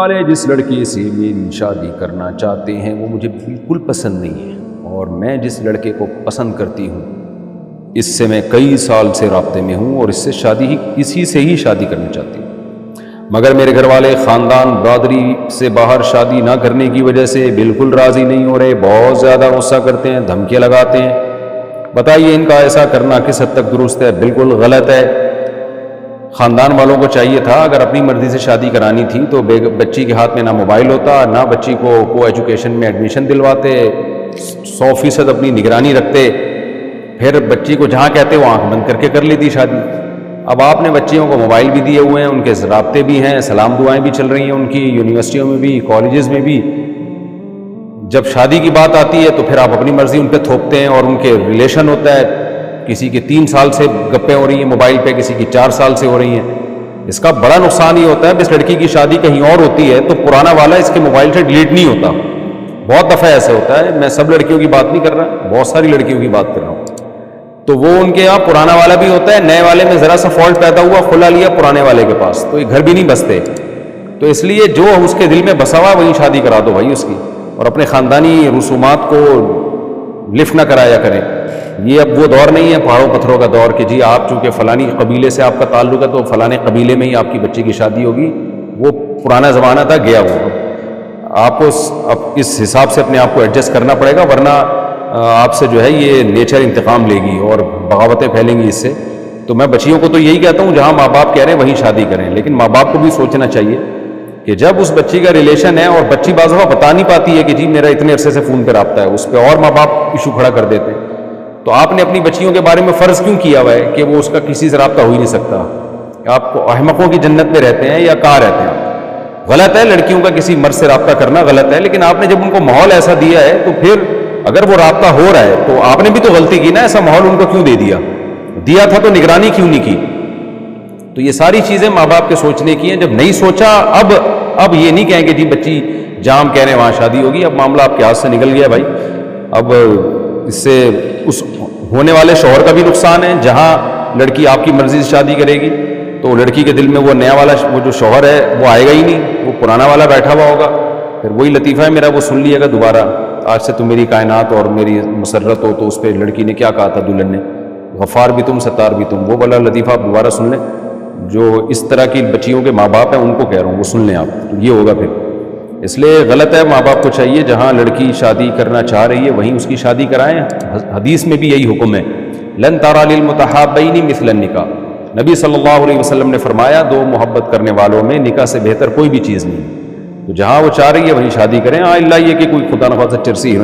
والے جس لڑکی سے میری شادی کرنا چاہتے ہیں وہ مجھے بالکل پسند نہیں ہے، اور میں جس لڑکے کو پسند کرتی ہوں اس سے میں کئی سال سے رابطے میں ہوں اور اسی سے ہی شادی کرنا چاہتی ہوں، مگر میرے گھر والے خاندان برادری سے باہر شادی نہ کرنے کی وجہ سے بالکل راضی نہیں ہو رہے، بہت زیادہ غصہ کرتے ہیں، دھمکیاں لگاتے ہیں۔ بتائیے ان کا ایسا کرنا کس حد تک درست ہے؟ بالکل غلط ہے۔ خاندان والوں کو چاہیے تھا اگر اپنی مرضی سے شادی کرانی تھی تو بچی کے ہاتھ میں نہ موبائل ہوتا، نہ بچی کو ایجوکیشن میں ایڈمیشن دلواتے، 100% اپنی نگرانی رکھتے، پھر بچی کو جہاں کہتے وہ آنکھ بند کر کے کر لیتی شادی۔ اب آپ نے بچیوں کو موبائل بھی دیے ہوئے ہیں، ان کے رابطے بھی ہیں، سلام دعائیں بھی چل رہی ہیں ان کی، یونیورسٹیوں میں بھی، کالجز میں بھی۔ جب شادی کی بات آتی ہے تو پھر آپ اپنی مرضی ان پہ تھوپتے ہیں، اور ان کے ریلیشن ہوتا ہے، کسی کی 3 سال سے گپیں ہو رہی ہیں موبائل پہ، کسی کی 4 سال سے ہو رہی ہیں۔ اس کا بڑا نقصان یہ ہوتا ہے اس لڑکی کی شادی کہیں اور ہوتی ہے تو پرانا والا اس کے موبائل سے ڈیلیٹ نہیں ہوتا۔ بہت دفعہ ایسے ہوتا ہے، میں سب لڑکیوں کی بات نہیں کر رہا، بہت ساری لڑکیوں کی بات کر رہا ہوں، تو وہ ان کے یہاں پرانا والا بھی ہوتا ہے، نئے والے میں ذرا سا فالٹ پیدا ہوا، کھلا لیا پرانے والے کے پاس، تو یہ گھر بھی نہیں بستے۔ تو اس لیے جو اس کے دل میں بسا ہوا وہیں شادی کرا دو بھائی اس کی، اور اپنے خاندانی رسومات کو لفٹ نہ کرایا کریں۔ یہ اب وہ دور نہیں ہے پہاڑوں پتھروں کا دور کہ جی آپ چونکہ فلانی قبیلے سے آپ کا تعلق ہے تو فلانے قبیلے میں ہی آپ کی بچی کی شادی ہوگی۔ وہ پرانا زمانہ تھا، گیا وہ۔ آپ کو اب اس حساب سے اپنے آپ کو ایڈجسٹ کرنا پڑے گا، ورنہ آپ سے جو ہے یہ نیچر انتقام لے گی اور بغاوتیں پھیلیں گی اس سے۔ تو میں بچیوں کو تو یہی کہتا ہوں جہاں ماں باپ کہہ رہے ہیں وہیں شادی کریں، لیکن ماں باپ کو بھی سوچنا چاہیے کہ جب اس بچی کا ریلیشن ہے اور بچی بعض دفعہ بتا نہیں پاتی ہے کہ جی میرا اتنے عرصے سے فون پہ رابطہ ہے، اس پہ اور ماں باپ ایشو کھڑا کر دیتے ہیں، تو آپ نے اپنی بچیوں کے بارے میں فرض کیوں کیا ہوا ہے کہ وہ اس کا کسی سے رابطہ ہو ہی نہیں سکتا؟ آپ کو احمقوں کی جنت میں رہتے ہیں یا کہاں رہتے ہیں؟ غلط ہے لڑکیوں کا کسی مرد سے رابطہ کرنا، غلط ہے، لیکن آپ نے جب ان کو ماحول ایسا دیا ہے تو پھر اگر وہ رابطہ ہو رہا ہے تو آپ نے بھی تو غلطی کی نا، ایسا ماحول ان کو کیوں دے دیا تھا تو نگرانی کیوں نہیں کی؟ تو یہ ساری چیزیں ماں باپ کے سوچنے کی ہیں۔ جب نہیں سوچا اب یہ نہیں کہیں کہ جی بچی جام کہہ رہے ہیں وہاں شادی ہوگی، اب معاملہ آپ کے ہاتھ سے نکل گیا بھائی۔ اب اس سے اس ہونے والے شوہر کا بھی نقصان ہے، جہاں لڑکی آپ کی مرضی سے شادی کرے گی تو لڑکی کے دل میں وہ نیا والا وہ جو شوہر ہے وہ آئے گا ہی نہیں، وہ پرانا والا بیٹھا ہوا ہوگا۔ پھر وہی لطیفہ ہے میرا، وہ سن لیے گا دوبارہ، آج سے تم میری کائنات اور میری مسرت ہو، تو اس پہ لڑکی نے کیا کہا تھا دلہن نے، غفار بھی تم ستار بھی تم، وہ والا لطیفہ آپ دوبارہ سن لیں۔ جو اس طرح کی بچیوں کے ماں باپ ہیں ان کو کہہ رہا ہوں، وہ سن لیں آپ، تو یہ ہوگا پھر۔ اس لیے غلط ہے، ماں باپ کو چاہیے جہاں لڑکی شادی کرنا چاہ رہی ہے وہیں اس کی شادی کرائیں۔ حدیث میں بھی یہی حکم ہے، لن ترى للمتحابین مثل النکاح، نبی صلی اللہ علیہ وسلم نے فرمایا 2 محبت کرنے والوں میں نکاح سے بہتر کوئی بھی چیز نہیں، تو جہاں وہ چاہ رہی ہے وہیں شادی کریں، الا یہ کہ کوئی خدا نخواستہ چرسی